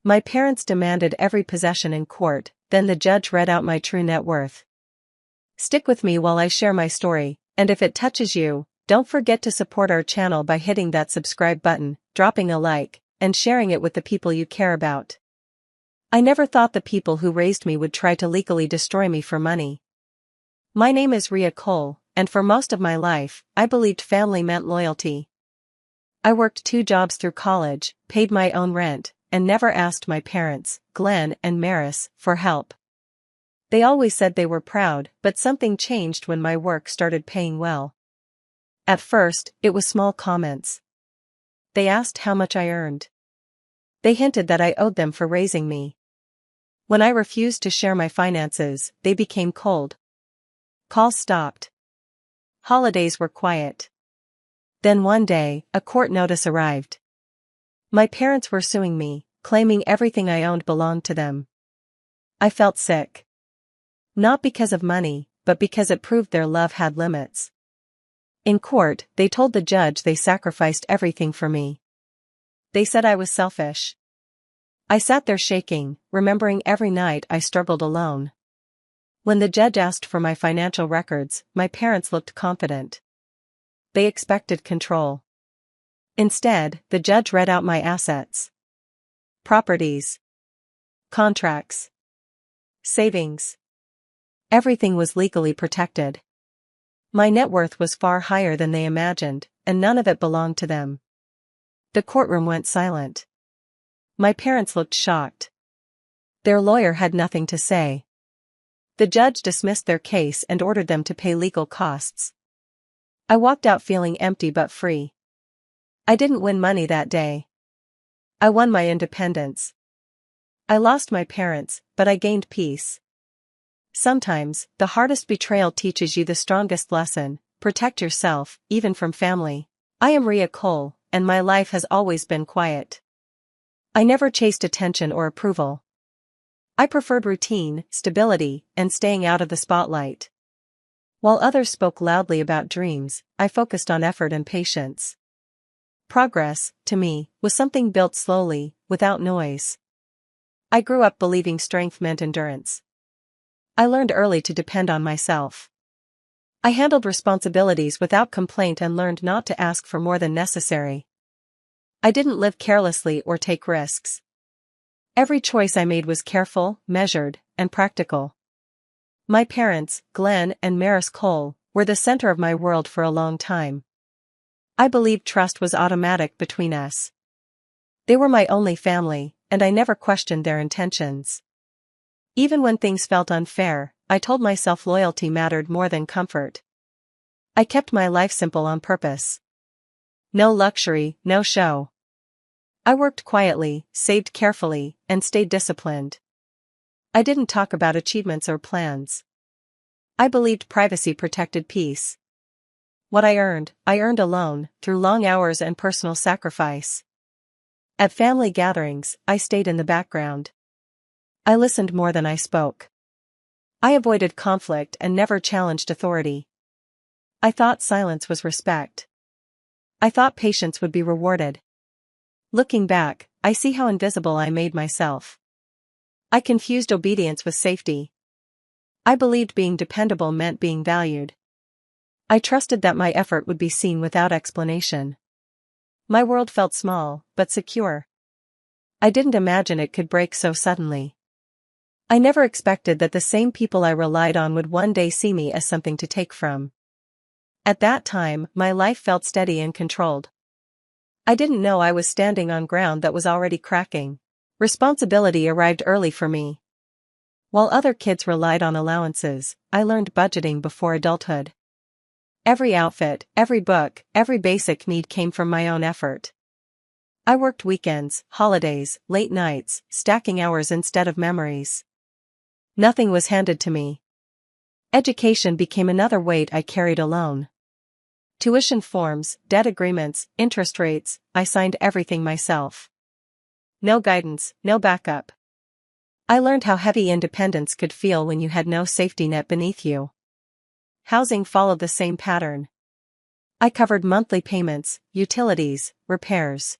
My parents demanded every possession in court, then the judge read out my true net worth. Stick with me while I share my story, and if it touches you, don't forget to support our channel by hitting that subscribe button, dropping a like, and sharing it with the people you care about. I never thought the people who raised me would try to legally destroy me for money. My name is Rhea Cole, and for most of my life, I believed family meant loyalty. I worked 2 jobs through college, paid my own rent, and never asked my parents, Glenn and Maris, for help. They always said they were proud, but something changed when my work started paying well. At first, it was small comments. They asked how much I earned. They hinted that I owed them for raising me. When I refused to share my finances, they became cold. Calls stopped. Holidays were quiet. Then one day, a court notice arrived. My parents were suing me, claiming everything I owned belonged to them. I felt sick. Not because of money, but because it proved their love had limits. In court, they told the judge they sacrificed everything for me. They said I was selfish. I sat there shaking, remembering every night I struggled alone. When the judge asked for my financial records, my parents looked confident. They expected control. Instead, the judge read out my assets. Properties. Contracts. Savings. Everything was legally protected. My net worth was far higher than they imagined, and none of it belonged to them. The courtroom went silent. My parents looked shocked. Their lawyer had nothing to say. The judge dismissed their case and ordered them to pay legal costs. I walked out feeling empty but free. I didn't win money that day. I won my independence. I lost my parents, but I gained peace. Sometimes, the hardest betrayal teaches you the strongest lesson: protect yourself, even from family. I am Rhea Cole, and my life has always been quiet. I never chased attention or approval. I preferred routine, stability, and staying out of the spotlight. While others spoke loudly about dreams, I focused on effort and patience. Progress, to me, was something built slowly, without noise. I grew up believing strength meant endurance. I learned early to depend on myself. I handled responsibilities without complaint and learned not to ask for more than necessary. I didn't live carelessly or take risks. Every choice I made was careful, measured, and practical. My parents, Glenn and Maris Cole, were the center of my world for a long time. I believed trust was automatic between us. They were my only family, and I never questioned their intentions. Even when things felt unfair, I told myself loyalty mattered more than comfort. I kept my life simple on purpose. No luxury, no show. I worked quietly, saved carefully, and stayed disciplined. I didn't talk about achievements or plans. I believed privacy protected peace. What I earned alone, through long hours and personal sacrifice. At family gatherings, I stayed in the background. I listened more than I spoke. I avoided conflict and never challenged authority. I thought silence was respect. I thought patience would be rewarded. Looking back, I see how invisible I made myself. I confused obedience with safety. I believed being dependable meant being valued. I trusted that my effort would be seen without explanation. My world felt small, but secure. I didn't imagine it could break so suddenly. I never expected that the same people I relied on would one day see me as something to take from. At that time, my life felt steady and controlled. I didn't know I was standing on ground that was already cracking. Responsibility arrived early for me. While other kids relied on allowances, I learned budgeting before adulthood. Every outfit, every book, every basic need came from my own effort. I worked weekends, holidays, late nights, stacking hours instead of memories. Nothing was handed to me. Education became another weight I carried alone. Tuition forms, debt agreements, interest rates, I signed everything myself. No guidance, no backup. I learned how heavy independence could feel when you had no safety net beneath you. Housing followed the same pattern. I covered monthly payments, utilities, repairs.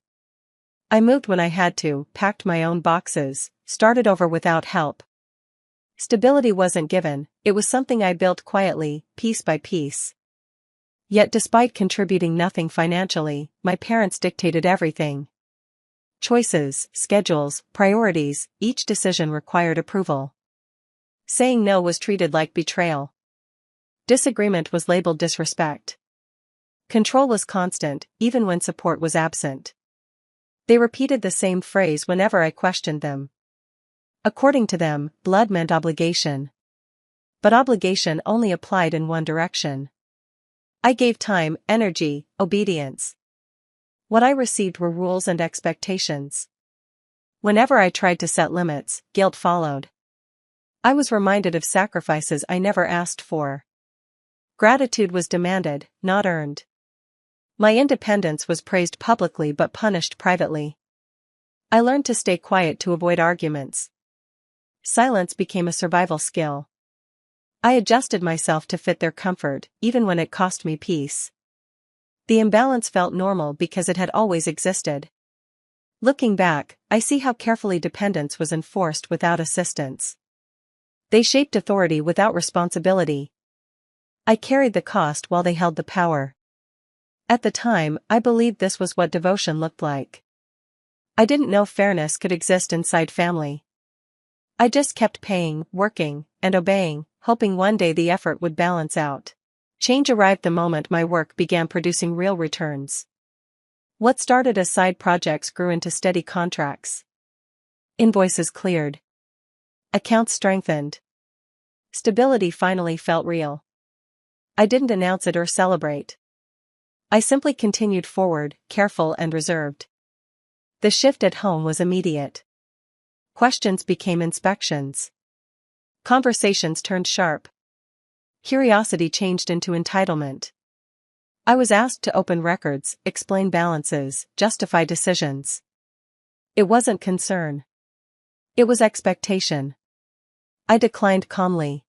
I moved when I had to, packed my own boxes, started over without help. Stability wasn't given, it was something I built quietly, piece by piece. Yet despite contributing nothing financially, my parents dictated everything. Choices, schedules, priorities, each decision required approval. Saying no was treated like betrayal. Disagreement was labeled disrespect. Control was constant, even when support was absent. They repeated the same phrase whenever I questioned them. According to them, blood meant obligation. But obligation only applied in one direction. I gave time, energy, obedience. What I received were rules and expectations. Whenever I tried to set limits, guilt followed. I was reminded of sacrifices I never asked for. Gratitude was demanded, not earned. My independence was praised publicly but punished privately. I learned to stay quiet to avoid arguments. Silence became a survival skill. I adjusted myself to fit their comfort, even when it cost me peace. The imbalance felt normal because it had always existed. Looking back, I see how carefully dependence was enforced without assistance. They shaped authority without responsibility. I carried the cost while they held the power. At the time, I believed this was what devotion looked like. I didn't know fairness could exist inside family. I just kept paying, working, and obeying, hoping one day the effort would balance out. Change arrived the moment my work began producing real returns. What started as side projects grew into steady contracts. Invoices cleared. Accounts strengthened. Stability finally felt real. I didn't announce it or celebrate. I simply continued forward, careful and reserved. The shift at home was immediate. Questions became inspections. Conversations turned sharp. Curiosity changed into entitlement. I was asked to open records, explain balances, justify decisions. It wasn't concern. It was expectation. I declined calmly.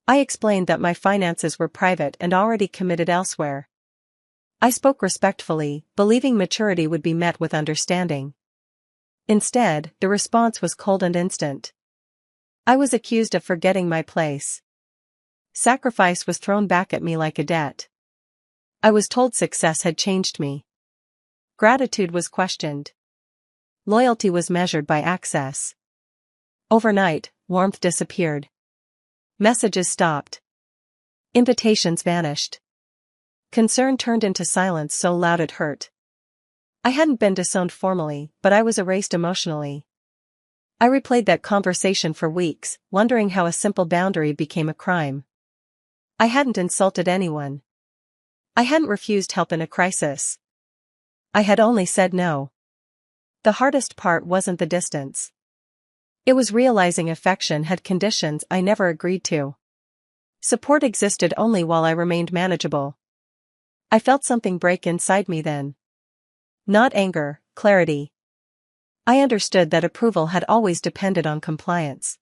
I explained that my finances were private and already committed elsewhere. I spoke respectfully, believing maturity would be met with understanding. Instead, the response was cold and instant. I was accused of forgetting my place. Sacrifice was thrown back at me like a debt. I was told success had changed me. Gratitude was questioned. Loyalty was measured by access. Overnight, warmth disappeared. Messages stopped. Invitations vanished. Concern turned into silence so loud it hurt. I hadn't been disowned formally, but I was erased emotionally. I replayed that conversation for weeks, wondering how a simple boundary became a crime. I hadn't insulted anyone. I hadn't refused help in a crisis. I had only said no. The hardest part wasn't the distance. It was realizing affection had conditions I never agreed to. Support existed only while I remained manageable. I felt something break inside me then. Not anger, clarity. I understood that approval had always depended on compliance.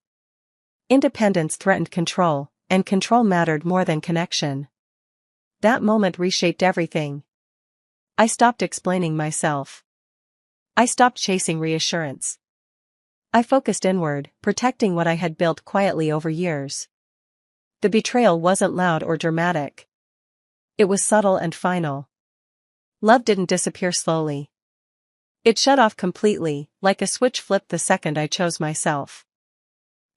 Independence threatened control, and control mattered more than connection. That moment reshaped everything. I stopped explaining myself. I stopped chasing reassurance. I focused inward, protecting what I had built quietly over years. The betrayal wasn't loud or dramatic. It was subtle and final. Love didn't disappear slowly. It shut off completely, like a switch flipped the second I chose myself.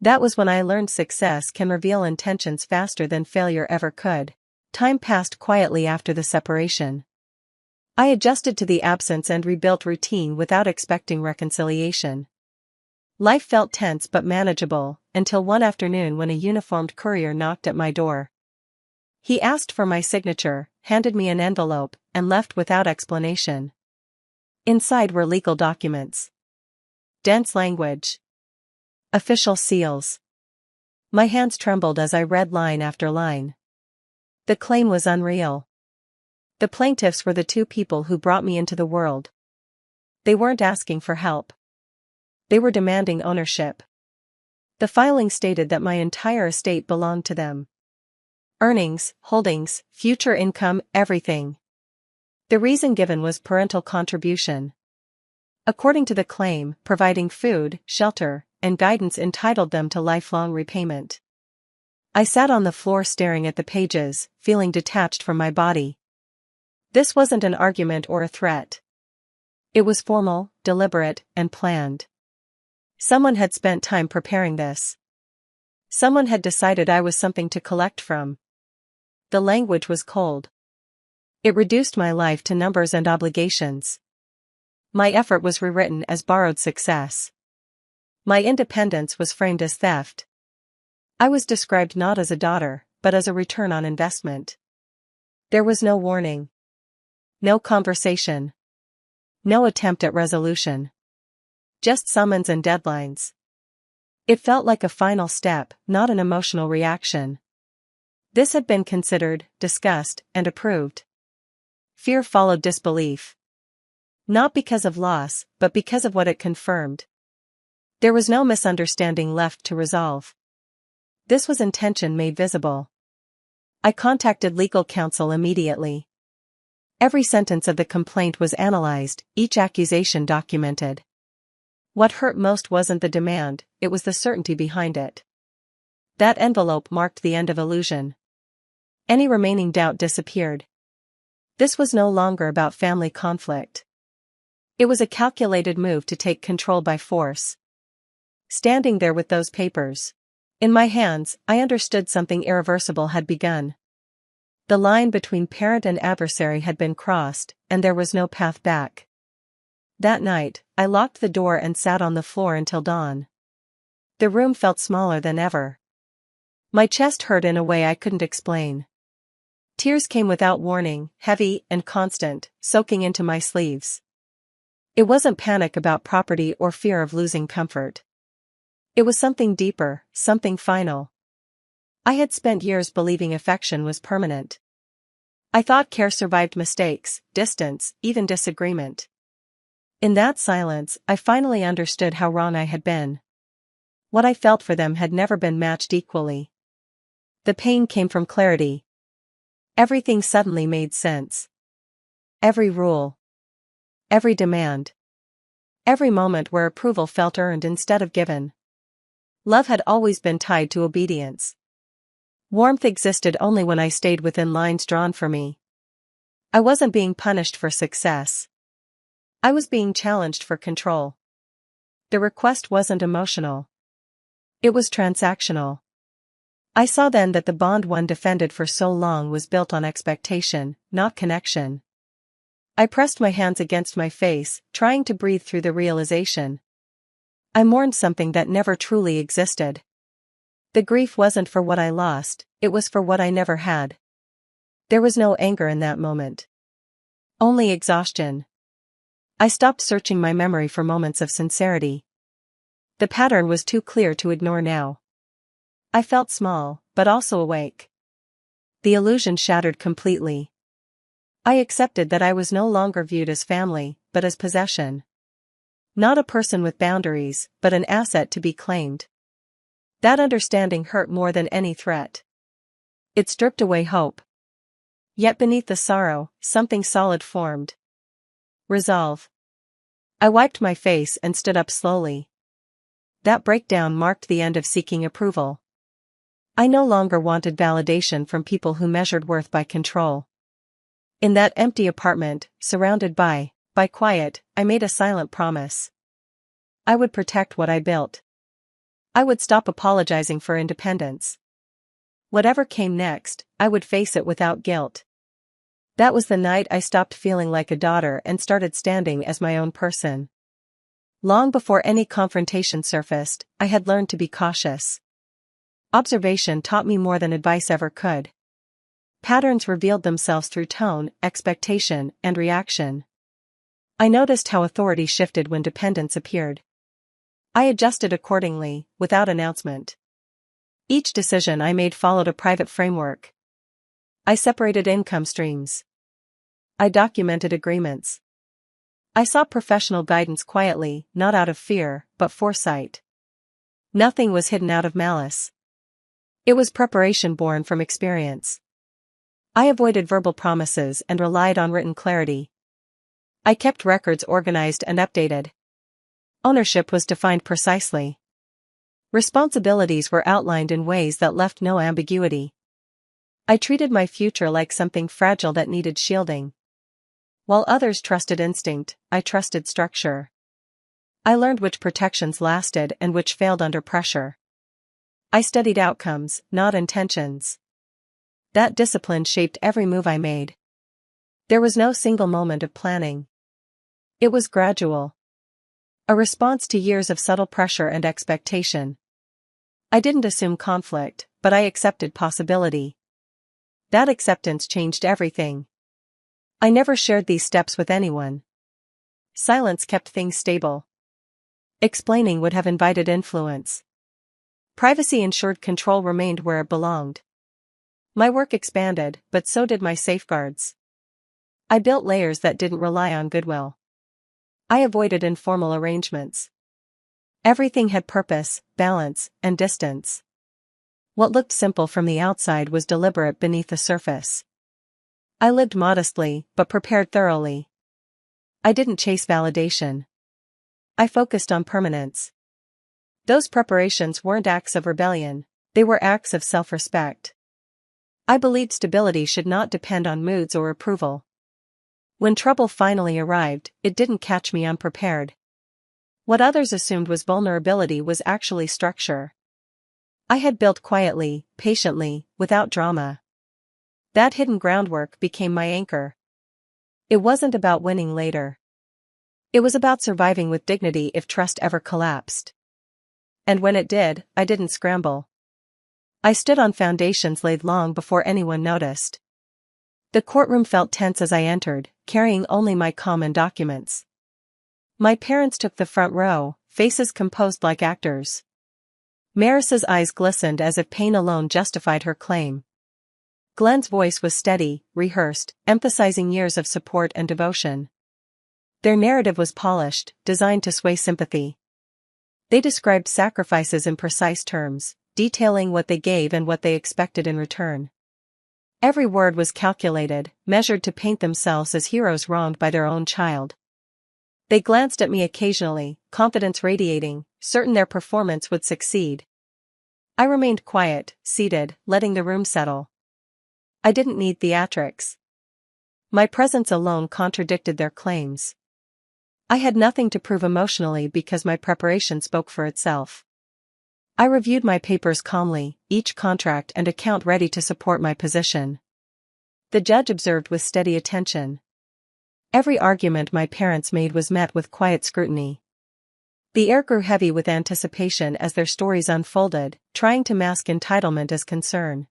That was when I learned success can reveal intentions faster than failure ever could. Time passed quietly after the separation. I adjusted to the absence and rebuilt routine without expecting reconciliation. Life felt tense but manageable, until one afternoon when a uniformed courier knocked at my door. He asked for my signature, handed me an envelope, and left without explanation. Inside were legal documents. Dense language. Official seals. My hands trembled as I read line after line. The claim was unreal. The plaintiffs were the two people who brought me into the world. They weren't asking for help. They were demanding ownership. The filing stated that my entire estate belonged to them. Earnings, holdings, future income, everything. The reason given was parental contribution. According to the claim, providing food, shelter, and guidance entitled them to lifelong repayment. I sat on the floor staring at the pages, feeling detached from my body. This wasn't an argument or a threat. It was formal, deliberate, and planned. Someone had spent time preparing this. Someone had decided I was something to collect from. The language was cold. It reduced my life to numbers and obligations. My effort was rewritten as borrowed success. My independence was framed as theft. I was described not as a daughter, but as a return on investment. There was no warning. No conversation. No attempt at resolution. Just summons and deadlines. It felt like a final step, not an emotional reaction. This had been considered, discussed, and approved. Fear followed disbelief. Not because of loss, but because of what it confirmed. There was no misunderstanding left to resolve. This was intention made visible. I contacted legal counsel immediately. Every sentence of the complaint was analyzed, each accusation documented. What hurt most wasn't the demand, it was the certainty behind it. That envelope marked the end of illusion. Any remaining doubt disappeared. This was no longer about family conflict. It was a calculated move to take control by force. Standing there with those papers in my hands, I understood something irreversible had begun. The line between parent and adversary had been crossed, and there was no path back. That night, I locked the door and sat on the floor until dawn. The room felt smaller than ever. My chest hurt in a way I couldn't explain. Tears came without warning, heavy and constant, soaking into my sleeves. It wasn't panic about property or fear of losing comfort. It was something deeper, something final. I had spent years believing affection was permanent. I thought care survived mistakes, distance, even disagreement. In that silence, I finally understood how wrong I had been. What I felt for them had never been matched equally. The pain came from clarity. Everything suddenly made sense. Every rule. Every demand. Every moment where approval felt earned instead of given. Love had always been tied to obedience. Warmth existed only when I stayed within lines drawn for me. I wasn't being punished for success. I was being challenged for control. The request wasn't emotional. It was transactional. I saw then that the bond one defended for so long was built on expectation, not connection. I pressed my hands against my face, trying to breathe through the realization. I mourned something that never truly existed. The grief wasn't for what I lost, it was for what I never had. There was no anger in that moment. Only exhaustion. I stopped searching my memory for moments of sincerity. The pattern was too clear to ignore now. I felt small, but also awake. The illusion shattered completely. I accepted that I was no longer viewed as family, but as possession. Not a person with boundaries, but an asset to be claimed. That understanding hurt more than any threat. It stripped away hope. Yet beneath the sorrow, something solid formed. Resolve. I wiped my face and stood up slowly. That breakdown marked the end of seeking approval. I no longer wanted validation from people who measured worth by control. In that empty apartment, surrounded by quiet, I made a silent promise. I would protect what I built. I would stop apologizing for independence. Whatever came next, I would face it without guilt. That was the night I stopped feeling like a daughter and started standing as my own person. Long before any confrontation surfaced, I had learned to be cautious. Observation taught me more than advice ever could. Patterns revealed themselves through tone, expectation, and reaction. I noticed how authority shifted when dependence appeared. I adjusted accordingly, without announcement. Each decision I made followed a private framework. I separated income streams. I documented agreements. I sought professional guidance quietly, not out of fear, but foresight. Nothing was hidden out of malice. It was preparation born from experience. I avoided verbal promises and relied on written clarity. I kept records organized and updated. Ownership was defined precisely. Responsibilities were outlined in ways that left no ambiguity. I treated my future like something fragile that needed shielding. While others trusted instinct, I trusted structure. I learned which protections lasted and which failed under pressure. I studied outcomes, not intentions. That discipline shaped every move I made. There was no single moment of planning. It was gradual. A response to years of subtle pressure and expectation. I didn't assume conflict, but I accepted possibility. That acceptance changed everything. I never shared these steps with anyone. Silence kept things stable. Explaining would have invited influence. Privacy ensured control remained where it belonged. My work expanded, but so did my safeguards. I built layers that didn't rely on goodwill. I avoided informal arrangements. Everything had purpose, balance, and distance. What looked simple from the outside was deliberate beneath the surface. I lived modestly, but prepared thoroughly. I didn't chase validation. I focused on permanence. Those preparations weren't acts of rebellion, they were acts of self-respect. I believed stability should not depend on moods or approval. When trouble finally arrived, it didn't catch me unprepared. What others assumed was vulnerability was actually structure. I had built quietly, patiently, without drama. That hidden groundwork became my anchor. It wasn't about winning later. It was about surviving with dignity if trust ever collapsed. And when it did, I didn't scramble. I stood on foundations laid long before anyone noticed. The courtroom felt tense as I entered, carrying only my calm and documents. My parents took the front row, faces composed like actors. Maris's eyes glistened as if pain alone justified her claim. Glenn's voice was steady, rehearsed, emphasizing years of support and devotion. Their narrative was polished, designed to sway sympathy. They described sacrifices in precise terms, detailing what they gave and what they expected in return. Every word was calculated, measured to paint themselves as heroes wronged by their own child. They glanced at me occasionally, confidence radiating, certain their performance would succeed. I remained quiet, seated, letting the room settle. I didn't need theatrics. My presence alone contradicted their claims. I had nothing to prove emotionally because my preparation spoke for itself. I reviewed my papers calmly, each contract and account ready to support my position. The judge observed with steady attention. Every argument my parents made was met with quiet scrutiny. The air grew heavy with anticipation as their stories unfolded, trying to mask entitlement as concern.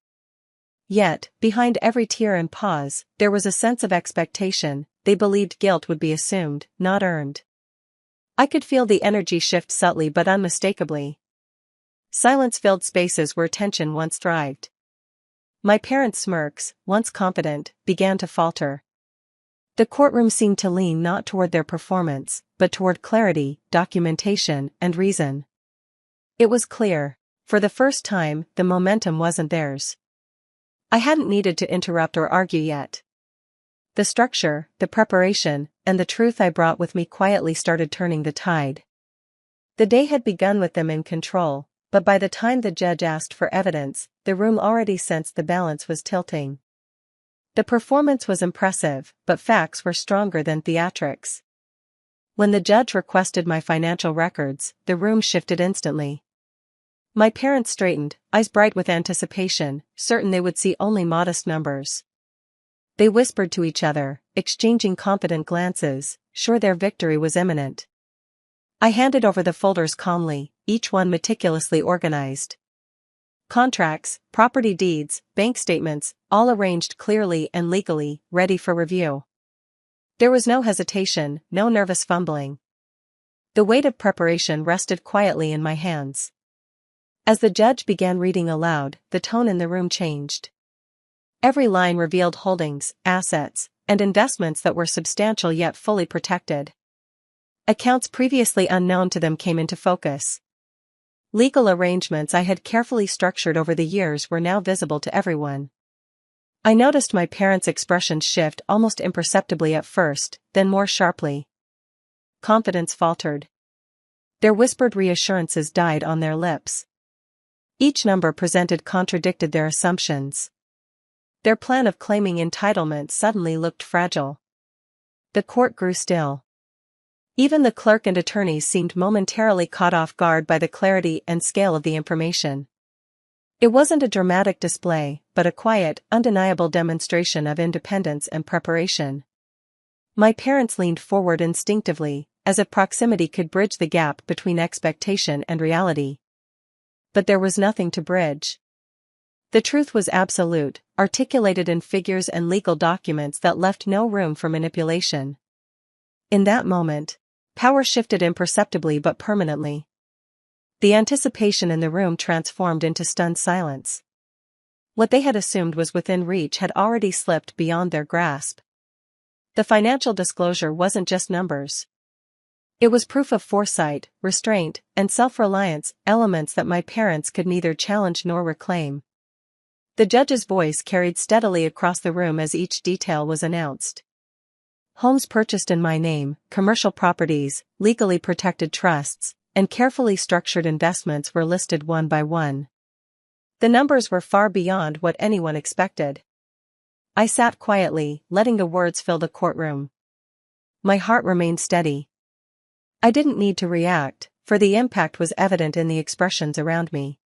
Yet, behind every tear and pause, there was a sense of expectation. They believed guilt would be assumed, not earned. I could feel the energy shift subtly but unmistakably. Silence filled spaces where tension once thrived. My parents' smirks, once confident, began to falter. The courtroom seemed to lean not toward their performance, but toward clarity, documentation, and reason. It was clear. For the first time, the momentum wasn't theirs. I hadn't needed to interrupt or argue yet. The structure, the preparation, and the truth I brought with me quietly started turning the tide. The day had begun with them in control, but by the time the judge asked for evidence, the room already sensed the balance was tilting. The performance was impressive, but facts were stronger than theatrics. When the judge requested my financial records, the room shifted instantly. My parents straightened, eyes bright with anticipation, certain they would see only modest numbers. They whispered to each other, exchanging confident glances, sure their victory was imminent. I handed over the folders calmly, each one meticulously organized. Contracts, property deeds, bank statements, all arranged clearly and legally, ready for review. There was no hesitation, no nervous fumbling. The weight of preparation rested quietly in my hands. As the judge began reading aloud, the tone in the room changed. Every line revealed holdings, assets, and investments that were substantial yet fully protected. Accounts previously unknown to them came into focus. Legal arrangements I had carefully structured over the years were now visible to everyone. I noticed my parents' expression shift almost imperceptibly at first, then more sharply. Confidence faltered. Their whispered reassurances died on their lips. Each number presented contradicted their assumptions. Their plan of claiming entitlement suddenly looked fragile. The court grew still. Even the clerk and attorneys seemed momentarily caught off guard by the clarity and scale of the information. It wasn't a dramatic display, but a quiet, undeniable demonstration of independence and preparation. My parents leaned forward instinctively, as if proximity could bridge the gap between expectation and reality. But there was nothing to bridge. The truth was absolute, articulated in figures and legal documents that left no room for manipulation. In that moment, power shifted imperceptibly but permanently. The anticipation in the room transformed into stunned silence. What they had assumed was within reach had already slipped beyond their grasp. The financial disclosure wasn't just numbers. It was proof of foresight, restraint, and self-reliance, elements that my parents could neither challenge nor reclaim. The judge's voice carried steadily across the room as each detail was announced. Homes purchased in my name, commercial properties, legally protected trusts, and carefully structured investments were listed one by one. The numbers were far beyond what anyone expected. I sat quietly, letting the words fill the courtroom. My heart remained steady. I didn't need to react, for the impact was evident in the expressions around me.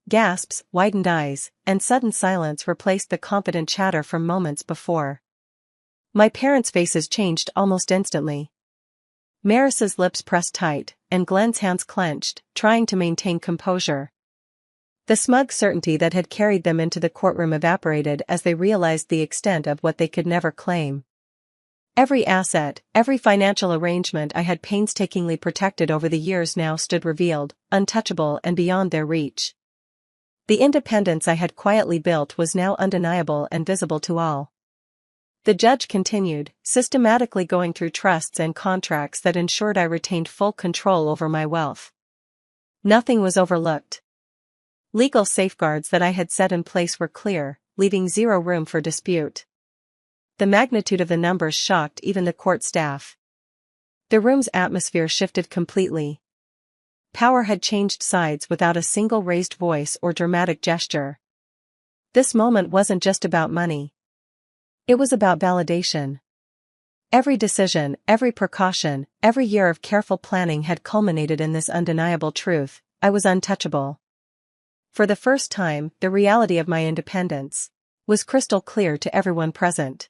Gasps, widened eyes, and sudden silence replaced the confident chatter from moments before. My parents' faces changed almost instantly. Maris's lips pressed tight, and Glenn's hands clenched, trying to maintain composure. The smug certainty that had carried them into the courtroom evaporated as they realized the extent of what they could never claim. Every asset, every financial arrangement I had painstakingly protected over the years now stood revealed, untouchable and beyond their reach. The independence I had quietly built was now undeniable and visible to all. The judge continued, systematically going through trusts and contracts that ensured I retained full control over my wealth. Nothing was overlooked. Legal safeguards that I had set in place were clear, leaving zero room for dispute. The magnitude of the numbers shocked even the court staff. The room's atmosphere shifted completely. Power had changed sides without a single raised voice or dramatic gesture. This moment wasn't just about money. It was about validation. Every decision, every precaution, every year of careful planning had culminated in this undeniable truth: I was untouchable. For the first time, the reality of my independence was crystal clear to everyone present.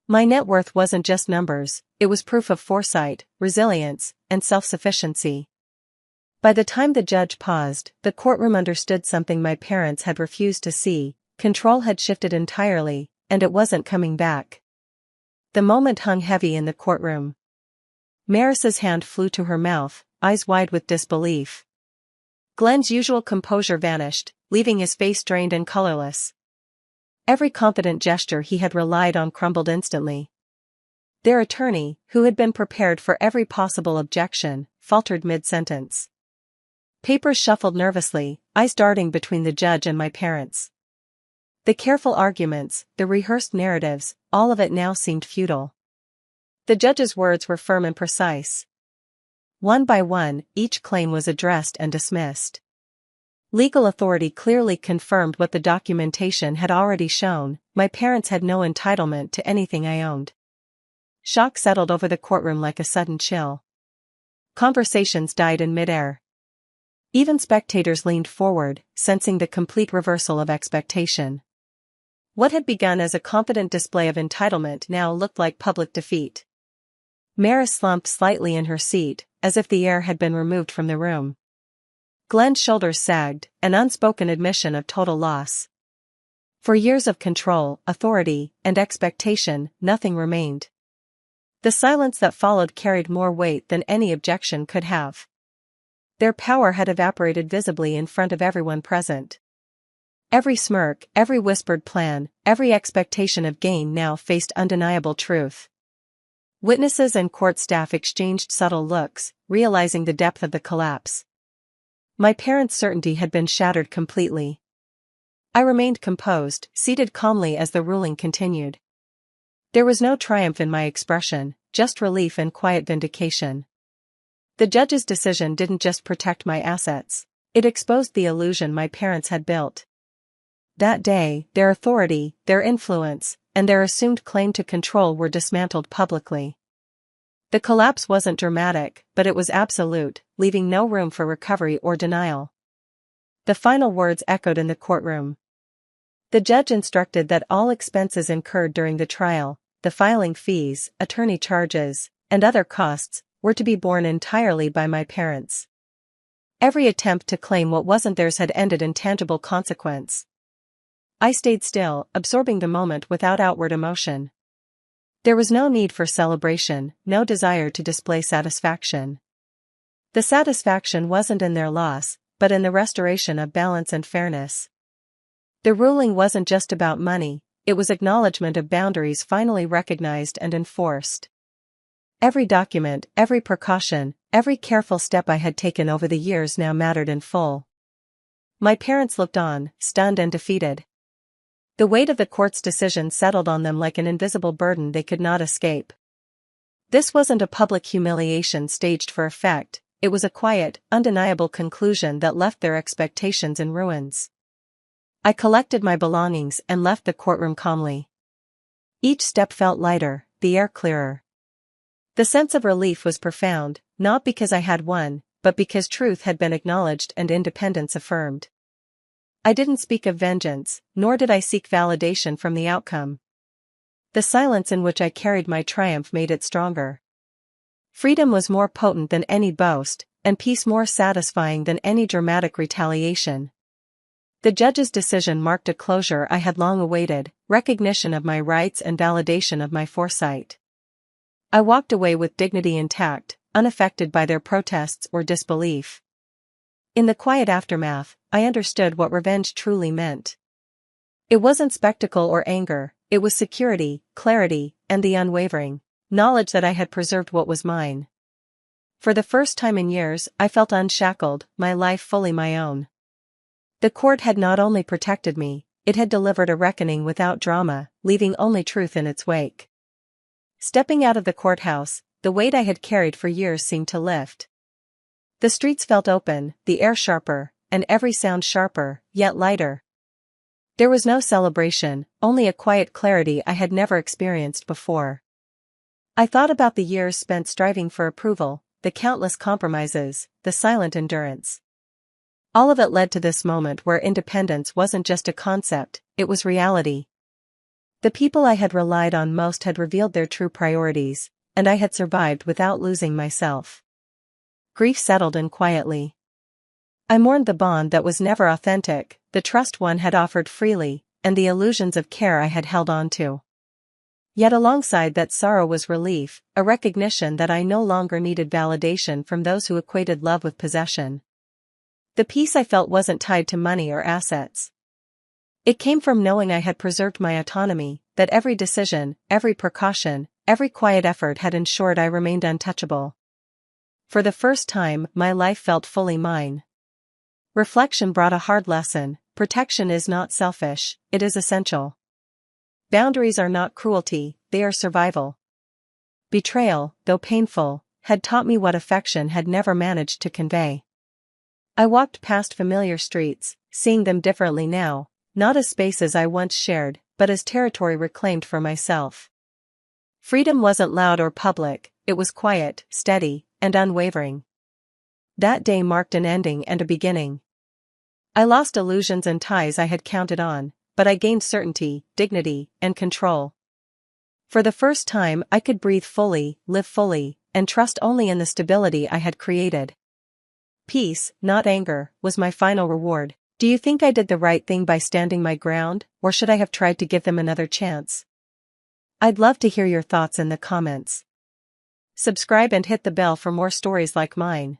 My net worth wasn't just numbers, it was proof of foresight, resilience, and self-sufficiency. By the time the judge paused, the courtroom understood something my parents had refused to see: control had shifted entirely, and it wasn't coming back. The moment hung heavy in the courtroom. Maris's hand flew to her mouth, eyes wide with disbelief. Glenn's usual composure vanished, leaving his face drained and colorless. Every confident gesture he had relied on crumbled instantly. Their attorney, who had been prepared for every possible objection, faltered mid-sentence. Papers shuffled nervously, eyes darting between the judge and my parents. The careful arguments, the rehearsed narratives, all of it now seemed futile. The judge's words were firm and precise. One by one, each claim was addressed and dismissed. Legal authority clearly confirmed what the documentation had already shown: my parents had no entitlement to anything I owned. Shock settled over the courtroom like a sudden chill. Conversations died in midair. Even spectators leaned forward, sensing the complete reversal of expectation. What had begun as a confident display of entitlement now looked like public defeat. Maris slumped slightly in her seat, as if the air had been removed from the room. Glenn's shoulders sagged, an unspoken admission of total loss. For years of control, authority, and expectation, nothing remained. The silence that followed carried more weight than any objection could have. Their power had evaporated visibly in front of everyone present. Every smirk, every whispered plan, every expectation of gain now faced undeniable truth. Witnesses and court staff exchanged subtle looks, realizing the depth of the collapse. My parents' certainty had been shattered completely. I remained composed, seated calmly as the ruling continued. There was no triumph in my expression, just relief and quiet vindication. The judge's decision didn't just protect my assets, it exposed the illusion my parents had built. That day, their authority, their influence, and their assumed claim to control were dismantled publicly. The collapse wasn't dramatic, but it was absolute, leaving no room for recovery or denial. The final words echoed in the courtroom. The judge instructed that all expenses incurred during the trial, the filing fees, attorney charges, and other costs, were to be borne entirely by my parents. Every attempt to claim what wasn't theirs had ended in tangible consequence. I stayed still, absorbing the moment without outward emotion. There was no need for celebration, no desire to display satisfaction. The satisfaction wasn't in their loss, but in the restoration of balance and fairness. The ruling wasn't just about money, it was acknowledgement of boundaries finally recognized and enforced. Every document, every precaution, every careful step I had taken over the years now mattered in full. My parents looked on, stunned and defeated. The weight of the court's decision settled on them like an invisible burden they could not escape. This wasn't a public humiliation staged for effect, it was a quiet, undeniable conclusion that left their expectations in ruins. I collected my belongings and left the courtroom calmly. Each step felt lighter, the air clearer. The sense of relief was profound, not because I had won, but because truth had been acknowledged and independence affirmed. I didn't speak of vengeance, nor did I seek validation from the outcome. The silence in which I carried my triumph made it stronger. Freedom was more potent than any boast, and peace more satisfying than any dramatic retaliation. The judge's decision marked a closure I had long awaited, recognition of my rights and validation of my foresight. I walked away with dignity intact, unaffected by their protests or disbelief. In the quiet aftermath, I understood what revenge truly meant. It wasn't spectacle or anger, it was security, clarity, and the unwavering knowledge that I had preserved what was mine. For the first time in years, I felt unshackled, my life fully my own. The court had not only protected me, it had delivered a reckoning without drama, leaving only truth in its wake. Stepping out of the courthouse, the weight I had carried for years seemed to lift. The streets felt open, the air sharper, and every sound sharper, yet lighter. There was no celebration, only a quiet clarity I had never experienced before. I thought about the years spent striving for approval, the countless compromises, the silent endurance. All of it led to this moment where independence wasn't just a concept, it was reality. The people I had relied on most had revealed their true priorities, and I had survived without losing myself. Grief settled in quietly. I mourned the bond that was never authentic, the trust one had offered freely, and the illusions of care I had held on to. Yet alongside that sorrow was relief, a recognition that I no longer needed validation from those who equated love with possession. The peace I felt wasn't tied to money or assets. It came from knowing I had preserved my autonomy, that every decision, every precaution, every quiet effort had ensured I remained untouchable. For the first time, my life felt fully mine. Reflection brought a hard lesson: protection is not selfish, it is essential. Boundaries are not cruelty, they are survival. Betrayal, though painful, had taught me what affection had never managed to convey. I walked past familiar streets, seeing them differently now, not as spaces I once shared, but as territory reclaimed for myself. Freedom wasn't loud or public, it was quiet, steady, and unwavering. That day marked an ending and a beginning. I lost illusions and ties I had counted on, but I gained certainty, dignity, and control. For the first time I could breathe fully, live fully, and trust only in the stability I had created. Peace, not anger, was my final reward. Do you think I did the right thing by standing my ground, or should I have tried to give them another chance? I'd love to hear your thoughts in the comments. Subscribe and hit the bell for more stories like mine.